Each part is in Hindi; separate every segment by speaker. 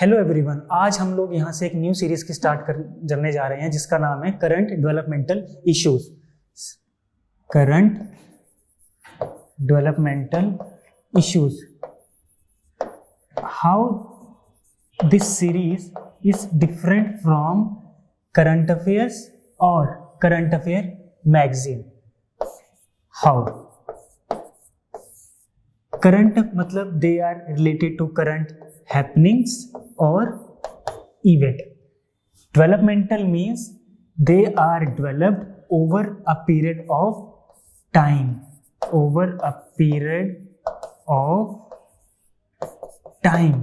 Speaker 1: हेलो एवरीवन, आज हम लोग यहाँ से एक न्यू सीरीज की करने जा रहे हैं जिसका नाम है current developmental issues. Current developmental issues. How this series is different from current affairs और current affair magazine. How current मतलब they are related to current happenings or event. Developmental means they are developed over a period of time. Over a period of time.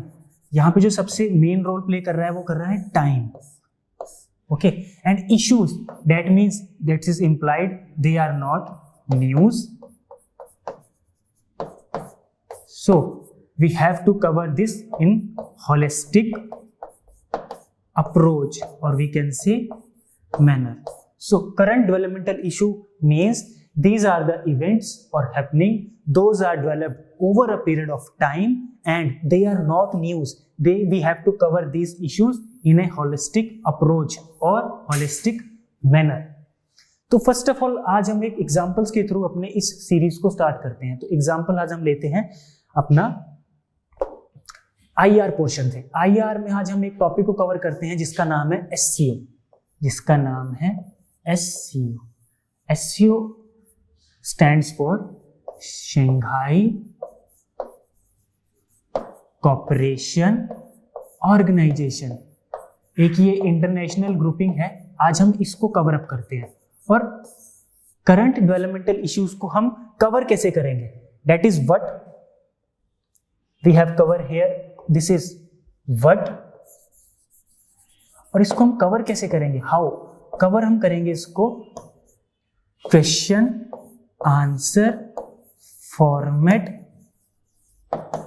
Speaker 1: यहाँ पे जो सबसे मेन रोल प्ले कर रहा है वो कर रहा है time. Okay, and issues that means that is implied they are not news. So we have to cover this in holistic approach, or we can say manner. So current developmental issue means these are the events or happening, those are developed over a period of time and they are not news. We have to cover these issues in a holistic approach or holistic manner. तो फर्स्ट ऑफ ऑल आज हम एक एग्जाम्पल्स के थ्रू अपने इस सीरीज को स्टार्ट करते हैं। तो एग्जाम्पल आज हम लेते हैं अपना IR पोर्शन थे। IR में आज हम एक टॉपिक को कवर करते हैं जिसका नाम है SCO। जिसका नाम है SCO। SCO stands for Shanghai cooperation organisation. एक ये इंटरनेशनल ग्रुपिंग है, आज हम इसको कवर अप करते हैं। और करंट डेवलपमेंटल इश्यूज को हम कवर कैसे करेंगे, that is what we have cover here. This is what, और इसको हम कवर कैसे करेंगे, हाउ कवर हम करेंगे इसको क्वेश्चन आंसर फॉर्मेट।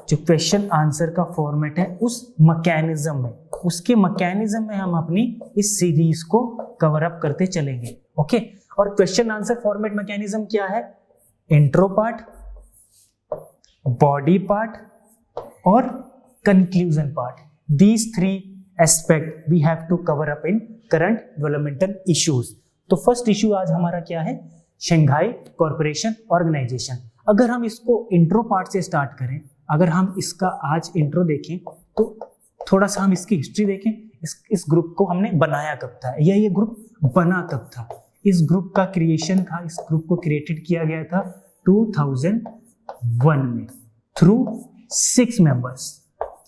Speaker 1: जो क्वेश्चन आंसर का फॉर्मेट है उस मैकेनिज्म में, उसके मैकेनिज्म में हम अपनी इस सीरीज को कवर अप करते चलेंगे। ओके, और क्वेश्चन आंसर फॉर्मेट मैकेनिज्म क्या है, इंट्रो पार्ट, बॉडी पार्ट और conclusion part. These three aspect we have to cover up in current developmental issues. तो फर्स्ट इश्यू आज हमारा क्या है, शंघाई कॉर्पोरेशन ऑर्गेनाइजेशन। अगर हम इसको इंट्रो पार्ट से स्टार्ट करें, अगर हम इसका आज इंट्रो देखें तो थोड़ा सा हम इसकी हिस्ट्री देखें। इस ग्रुप को हमने बनाया कब था, या ये ग्रुप बना कब था। इस ग्रुप का क्रिएशन था, इस ग्रुप को क्रिएटेड किया गया था 2001 में थ्रू 6 मेंबर्स।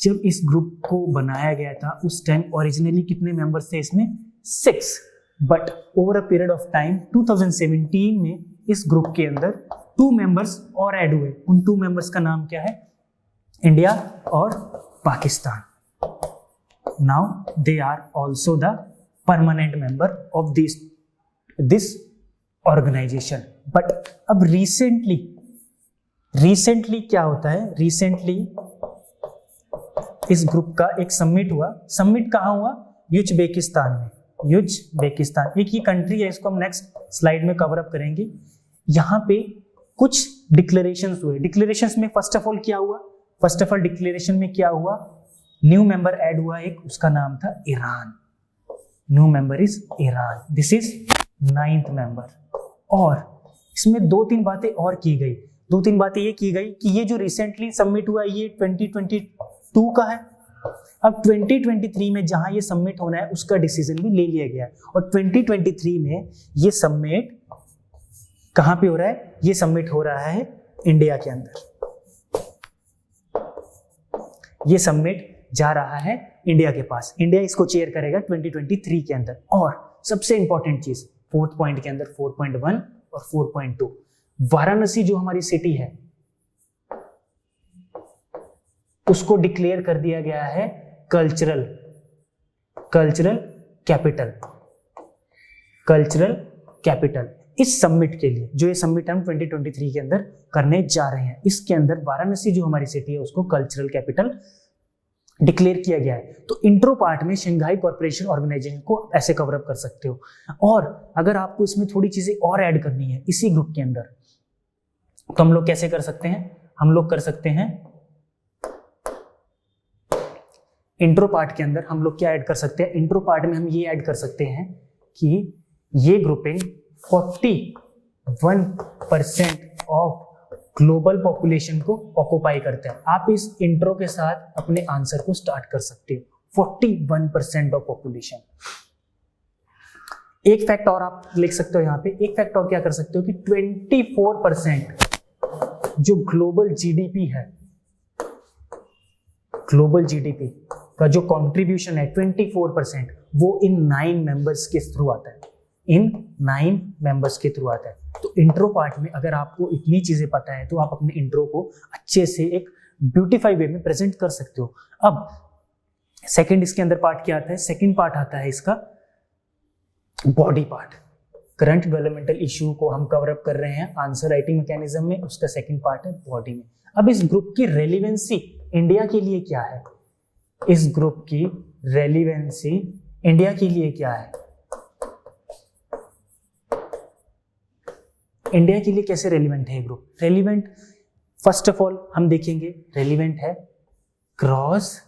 Speaker 1: जब इस ग्रुप को बनाया गया था उस टाइम ओरिजिनली कितने मेंबर्स थे इसमें, 6, but over a period of time 2017 में इस ग्रुप के अंदर 2 मेंबर्स और ऐड हुए। उन 2 मेंबर्स का नाम क्या है, इंडिया और Pakistan. Now they are also the permanent member of this organisation. But अब रिसेंटली क्या होता है, रिसेंटली इस ग्रुप का एक समिट हुआ। समिट कहाँ हुआ, उज्बेकिस्तान में। उज्बेकिस्तान एक ही कंट्री है, इसको हम नेक्स्ट स्लाइड में कवर अप करेंगे। यहाँ पे कुछ डिक्लेरेशंस हुए। डिक्लेरेशंस में फर्स्ट ऑफ ऑल क्या हुआ, फर्स्ट ऑफ ऑल डिक्लेरेशन में क्या हुआ, न्यू मेंबर ऐड हुआ एक, उसका नाम था Iran. New member is Iran, this is 9th member. और इसमें 2-3 बातें और की गई। 2-3 बातें ये की गई कि ये जो रिसेंटली सबमिट हुआ ये 2022 का है। अब 2023 में जहां ये सबमिट होना है उसका डिसीजन भी ले लिया गया है। और 2023 में ये सबमिट कहां पे हो रहा है, ये सबमिट हो रहा है इंडिया के अंदर। ये सबमिट जा रहा है इंडिया के पास, इंडिया इसको चेयर करेगा 2023 के अंदर। और सबसे इंपॉर्टेंट चीज 4th पॉइंट के अंदर 4.1 और 4.2, वाराणसी जो हमारी सिटी है उसको डिक्लेयर कर दिया गया है कल्चरल कैपिटल इस समिट के लिए। जो ये समिट हम 2023 के अंदर करने जा रहे हैं, इसके अंदर वाराणसी जो हमारी सिटी है उसको कल्चरल कैपिटल डिक्लेयर किया गया है। तो इंट्रो पार्ट में शंघाई कॉर्पोरेशन ऑर्गेनाइजेशन को ऐसे कवर अप कर सकते हो। और अगर आपको इसमें थोड़ी चीजें और ऐड करनी है इसी ग्रुप के अंदर, तो हम लोग कैसे कर सकते हैं, हम लोग कर सकते हैं इंट्रो पार्ट के अंदर हम लोग क्या ऐड कर सकते हैं, इंट्रो पार्ट में हम ये ऐड कर सकते हैं कि ये ग्रुपिंग 41% ऑफ ग्लोबल पॉपुलेशन को ऑक्युपाई करते हैं। आप इस इंट्रो के साथ अपने आंसर को स्टार्ट कर सकते हो, 41% ऑफ पॉपुलेशन। एक फैक्ट और आप लिख सकते हो यहाँ पे, एक फैक्ट और क्या कर सकते हो कि 24% जो ग्लोबल जीडीपी है, ग्लोबल जीडीपी का जो कंट्रीब्यूशन है 24%, वो इन 9 मेंबर्स के थ्रू आता है, इन 9 मेंबर्स के थ्रू आता है। तो इंट्रो पार्ट में अगर आपको इतनी चीजें पता है तो आप अपने इंट्रो को अच्छे से एक ब्यूटीफाई वे में प्रेजेंट कर सकते हो। अब सेकंड इसके अंदर पार्ट क्या आता है, सेकंड पार्ट आता है इसका body part. Current developmental issue को हम कवर अप कर रहे हैं आंसर राइटिंग मैकेनिज्म में, उसका सेकंड पार्ट है बॉडी में। अब इस ग्रुप की रेलिवेंसी इंडिया के लिए क्या है, इस ग्रुप की रेलिवेंसी इंडिया के लिए क्या है, इंडिया के लिए कैसे रेलिवेंट है ये group. Relevant first of all हम देखेंगे, रेलिवेंट है cross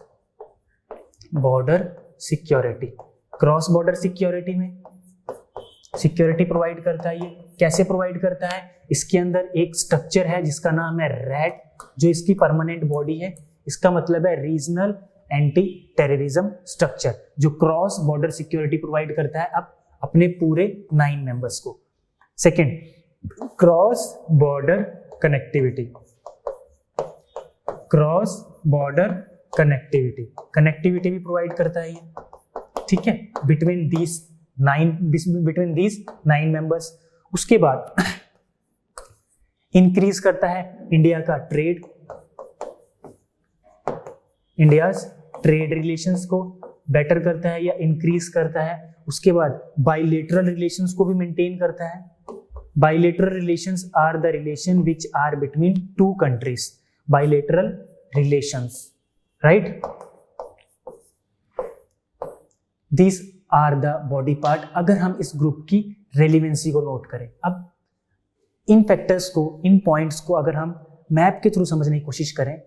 Speaker 1: border security. Cross border security में सिक्योरिटी प्रोवाइड करता है। ये कैसे प्रोवाइड करता है, इसके अंदर एक स्ट्रक्चर है जिसका नाम है रैट, जो इसकी परमानेंट बॉडी है। इसका मतलब है रीजनल एंटी टेररिज्म स्ट्रक्चर, जो क्रॉस बॉर्डर सिक्योरिटी प्रोवाइड करता है अब अपने पूरे 9 मेंबर्स को। Second, cross border connectivity, cross border connectivity, connectivity भी प्रोवाइड करता है ये, ठीक है, बिटवीन दीज 9 मेंबर्स। उसके बाद इंक्रीज करता है इंडिया का ट्रेड, इंडियाज ट्रेड रिलेशंस को बेटर करता है या इंक्रीज करता है। उसके बाद बाइलेटरल रिलेशंस को भी मेंटेन करता है। Bilateral relations are the relation which are between 2 countries, bilateral relations, right. This are the body part. अगर हम इस ग्रुप की रेलिवेंसी को नोट करें, अब इन फैक्टर्स को, इन पॉइंट्स को अगर हम मैप के थ्रू समझने की कोशिश करें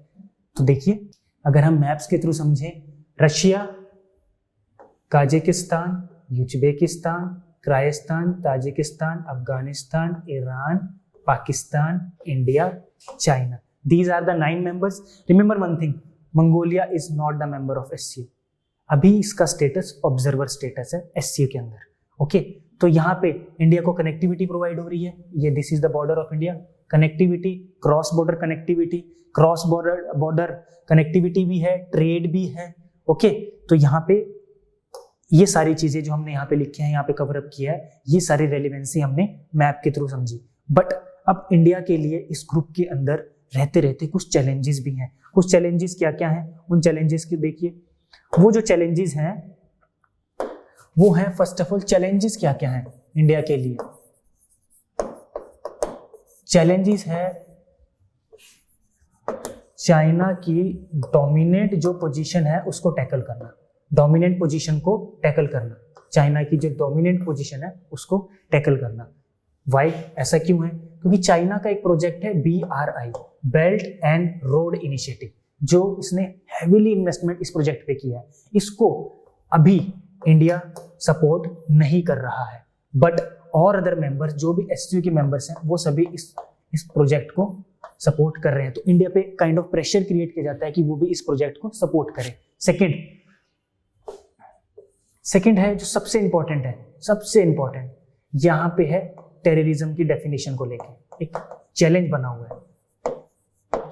Speaker 1: तो देखिए, अगर हम मैप्स के थ्रू समझें, Russia, Kazakhstan, Uzbekistan, Kyrgyzstan, Tajikistan, Afghanistan, Iran, Pakistan, India, China, these are the 9 members. Remember one thing, Mongolia is not the member of SCO, अभी इसका स्टेटस ऑब्जर्वर स्टेटस है एससीओ के अंदर, ओके। तो यहाँ पे इंडिया को कनेक्टिविटी प्रोवाइड हो रही है, ये this is the border of India, connectivity, cross border connectivity, cross border connectivity भी है, ट्रेड भी है, ओके। तो यहाँ पे ये सारी चीजें जो हमने यहाँ पे लिखी हैं, यहाँ पे कवर अप किया है, ये सारी रेलिवेंसी हमने मैप के थ्रू समझी। बट अब इंडिया के लिए इस ग्रुप के अंदर रहते रहते कुछ चैलेंजेस भी हैं। कुछ चैलेंजेस क्या क्या हैं, उन चैलेंजेस की देखिए। वो जो चैलेंजेस हैं वो हैं, फर्स्ट ऑफ ऑल चैलेंजेस क्या क्या हैं इंडिया के लिए। चैलेंजेस है चाइना की डोमिनेंट जो पोजीशन है उसको टैकल करना, डोमिनेंट पोजीशन को टैकल करना, चाइना की जो डोमिनेंट पोजीशन है उसको टैकल करना। वाई, ऐसा क्यों है, क्योंकि चाइना का एक प्रोजेक्ट है BRI, belt and road initiative, जो इसने हैवीली इन्वेस्टमेंट इस प्रोजेक्ट पे किया है। इसको अभी इंडिया सपोर्ट नहीं कर रहा है, बट और अदर मेंबर्स जो भी एससीओ के मेंबर्स हैं वो सभी इस प्रोजेक्ट को सपोर्ट कर रहे हैं। तो इंडिया पे काइंड ऑफ प्रेशर क्रिएट किया जाता है कि वो भी इस प्रोजेक्ट को सपोर्ट करे। सेकंड है जो सबसे इंपॉर्टेंट है, सबसे इंपॉर्टेंट यहाँ पे है टेररिज्म की डेफिनेशन को लेके एक चैलेंज बना हुआ है।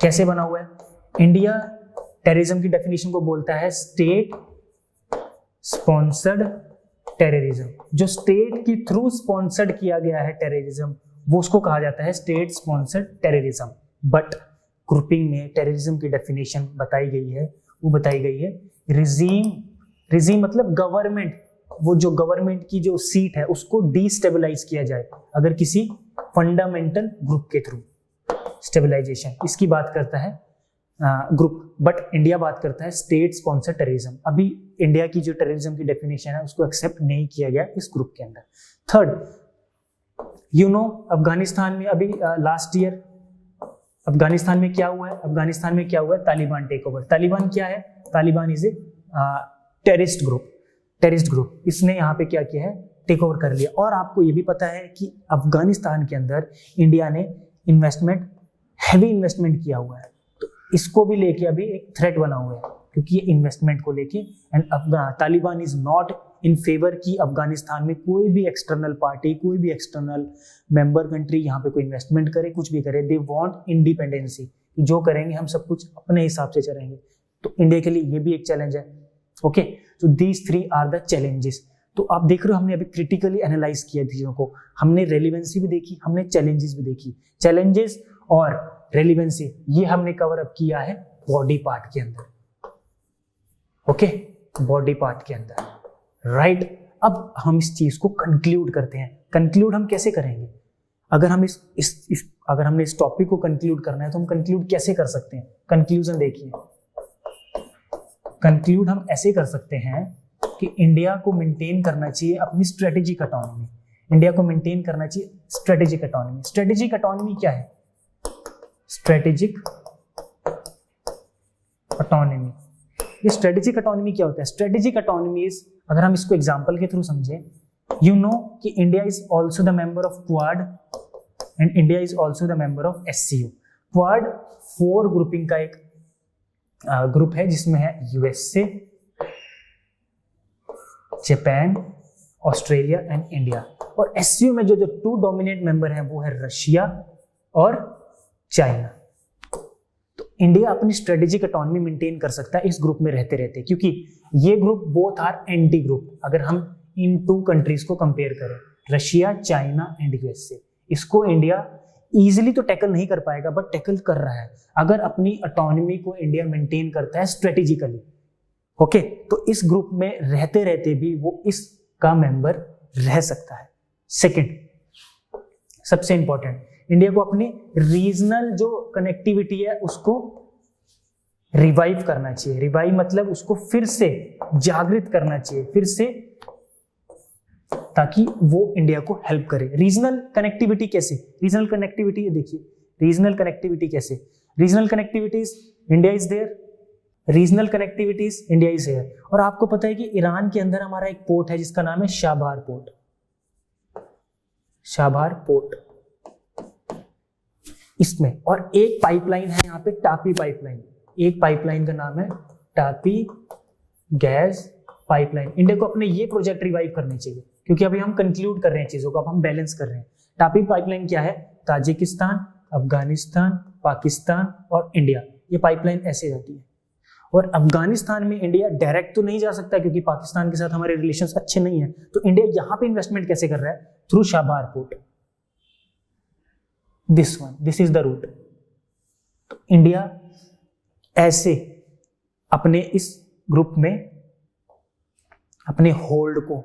Speaker 1: कैसे बना हुआ है, इंडिया टेररिज्म की डेफिनेशन को बोलता है स्टेट स्पॉन्सर्ड टेररिज्म। जो स्टेट की थ्रू स्पॉन्सर्ड किया गया है टेररिज्म, वो उसको कहा जाता है state sponsored terrorism. But grouping में टेररिज्म की डेफिनेशन बताई गई है, वो बताई गई है रिजीम मतलब गवर्नमेंट, वो जो गवर्नमेंट की जो सीट है उसको डिस्टेबलाइज किया जाए अगर किसी फंडामेंटल ग्रुप के थ्रू, स्टेबलाइजेशन इसकी बात करता है ग्रुप। बट इंडिया बात करता है स्टेट स्पॉन्सर्ड टेररिज्म। अभी इंडिया की जो टेररिज्म की डेफिनेशन है उसको एक्सेप्ट नहीं किया गया इस ग्रुप के अंदर। थर्ड, अफगानिस्तान में अभी लास्ट ईयर अफगानिस्तान में क्या हुआ है, अफगानिस्तान में क्या हुआ है, तालिबान टेक ओवर। तालिबान क्या है, Taliban is a terrorist group इसने यहाँ पे क्या किया है, टेक ओवर कर लिया। और आपको ये भी पता है कि अफगानिस्तान के अंदर इंडिया ने हैवी इन्वेस्टमेंट किया हुआ है, तो इसको भी लेके अभी एक थ्रेट बना हुआ है, क्योंकि ये इन्वेस्टमेंट को लेके। And Taliban is not in favour कि अफगानिस्तान में कोई भी एक्सटर्नल पार्टी, कोई भी एक्सटर्नल मेंबर कंट्री यहाँ पे कोई इन्वेस्टमेंट करे, कुछ भी करे। दे वांट इंडिपेंडेंसी, जो करेंगे हम सब कुछ अपने हिसाब से चलेंगे। तो इंडिया के लिए ये भी एक चैलेंज है। ओके, तो दीज 3 आर द चैलेंजेस। तो आप देख रहे हो हमने अभी क्रिटिकली एनालाइज किया चीजों को, हमने रेलिवेंसी भी देखी, हमने चैलेंजेस भी देखी। चैलेंजेस और रेलिवेंसी ये हमने कवर अप किया है बॉडी पार्ट के अंदर। ओके, बॉडी पार्ट के अंदर, राइट। अब हम इस चीज को कंक्लूड करते हैं। कंक्लूड हम कैसे करेंगे? अगर हम अगर हमने इस टॉपिक को कंक्लूड करना है तो हम कंक्लूड कैसे कर सकते हैं? कंक्लूजन देखिए, कंक्लूड हम ऐसे कर सकते हैं कि इंडिया को मेंटेन करना चाहिए अपनी स्ट्रेटेजिक ऑटोनॉमी। इंडिया को मेंटेन करना चाहिए स्ट्रेटेजिक ऑटोनॉमी। स्ट्रेटेजिक ऑटोनॉमी क्या है? स्ट्रेटेजिक ऑटोनॉमी, ये स्ट्रेटेजिक ऑटोनॉमी क्या होता है? स्ट्रेटेजिक ऑटोनॉमी इज, अगर हम इसको एग्जांपल के थ्रू समझें, यू नो कि India is also the member of quad and India is also the member of SCO. Quad 4 grouping का एक ग्रुप है जिसमें है USA, Japan, Australia and India. और एससीओ में जो 2 डोमिनेंट मेंबर हैं वो है रशिया और चाइना। तो इंडिया अपनी स्ट्रेटेजिक ऑटोनॉमी मेंटेन कर सकता है इस ग्रुप में रहते रहते, क्योंकि ये group both are anti group. अगर हम इन 2 कंट्रीज को कंपेयर करें, रशिया, चाइना एंड यूएसए, इसको इंडिया इजीली तो टैकल नहीं कर पाएगा, बट टैकल कर रहा है अगर अपनी ऑटोनॉमी को इंडिया मेंटेन करता है स्ट्रेटेजिकली। ओके, तो इस ग्रुप में रहते रहते भी वो इसका मेंबर रह सकता है। सेकंड, सबसे इंपॉर्टेंट, इंडिया को अपनी रीजनल जो कनेक्टिविटी है उसको रिवाइव करना चाहिए। रिवाइव मतलब उसको फिर से जागृत करना चाहिए, फिर से, ताकि वो इंडिया को हेल्प करे। रीजनल कनेक्टिविटी कैसे? रीजनल कनेक्टिविटी ये देखिए, रीजनल कनेक्टिविटी कैसे? Regional connectivities, India is there, regional connectivities, India is there. और आपको पता है कि ईरान के अंदर हमारा एक पोर्ट है जिसका नाम है शाबार पोर्ट। शाबार पोर्ट इसमें, और एक पाइपलाइन है यहाँ पे, टापी पाइपलाइन। एक पाइपलाइन का नाम है टापी गैस पाइपलाइन। इंडिया को अपने ये प्रोजेक्ट रिवाइव करने चाहिए, क्योंकि अभी हम कंक्लूड कर रहे हैं चीजों को, अब हम बैलेंस कर रहे हैं। टापी पाइपलाइन क्या है? ताजिकिस्तान, अफगानिस्तान, पाकिस्तान और इंडिया, ये पाइपलाइन ऐसे जाती है। और अफगानिस्तान में इंडिया डायरेक्ट तो नहीं जा सकता क्योंकि पाकिस्तान के साथ हमारे रिलेशंस अच्छे नहीं है, तो इंडिया यहां पे इन्वेस्टमेंट कैसे कर रहा है? Through Chabahar port. This is the route. तो इंडिया ऐसे अपने इस ग्रुप में अपने होल्ड को,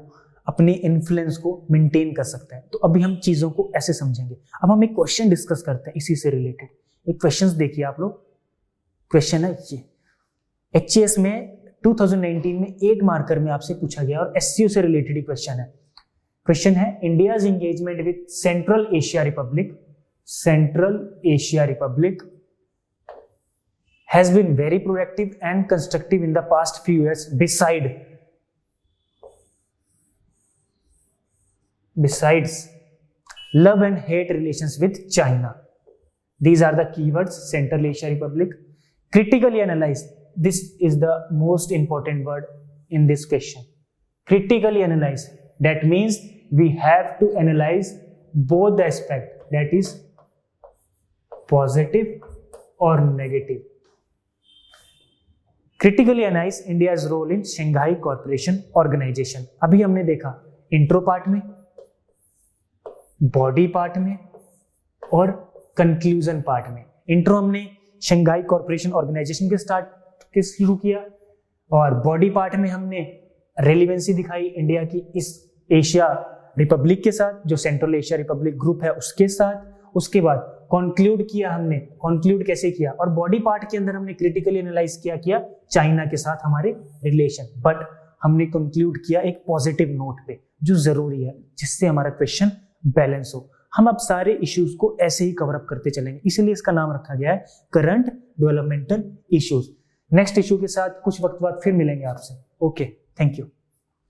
Speaker 1: अपने इन्फ्लुएंस को मेंटेन कर सकता है। तो अभी हम चीजों को ऐसे समझेंगे। अब हम एक क्वेश्चन डिस्कस करते हैं इसी से रिलेटेड। एक क्वेश्चन देखिए आप लोग, क्वेश्चन है ये, एचएएस में 2019 में 8 मार्कर में आपसे पूछा गया और एससीओ से रिलेटेड ही क्वेश्चन है। क्वेश्चन है, India's engagement with central Asia Republic has been very proactive and constructive in the past few years besides love and hate relations with China. These are the keywords: Central Asia Republic. Critically analyze. This is the most important word in this question. Critically analyze. That means we have to analyze both the aspect, that is positive or negative. Critically analyse India's role in Shanghai corporation organisation. अभी हमने देखा इंट्रो पार्ट में, बॉडी पार्ट में और कंक्लूजन पार्ट में। इंट्रो हमने शंघाई कॉर्पोरेशन ऑर्गेनाइजेशन के शुरू किया, और बॉडी पार्ट में हमने रेलिवेंसी दिखाई इंडिया की इस एशिया रिपब्लिक के साथ, जो सेंट्रल एशिया रिपब्लिक ग्रुप है उसके साथ। उसके बाद कंक्लूड किया हमने, कंक्लूड कैसे किया, और बॉडी पार्ट के अंदर हमने क्रिटिकली एनालाइज किया चाइना के साथ हमारे रिलेशन, बट हमने कंक्लूड किया एक पॉजिटिव नोट पे, जो जरूरी है, जिससे हमारा क्वेश्चन बैलेंस हो। हम अब सारे इश्यूज को ऐसे ही कवर अप करते चलेंगे, इसीलिए इसका नाम रखा गया है current developmental issues. Next issue के साथ कुछ वक्त बाद फिर मिलेंगे आपसे। Okay, thank you.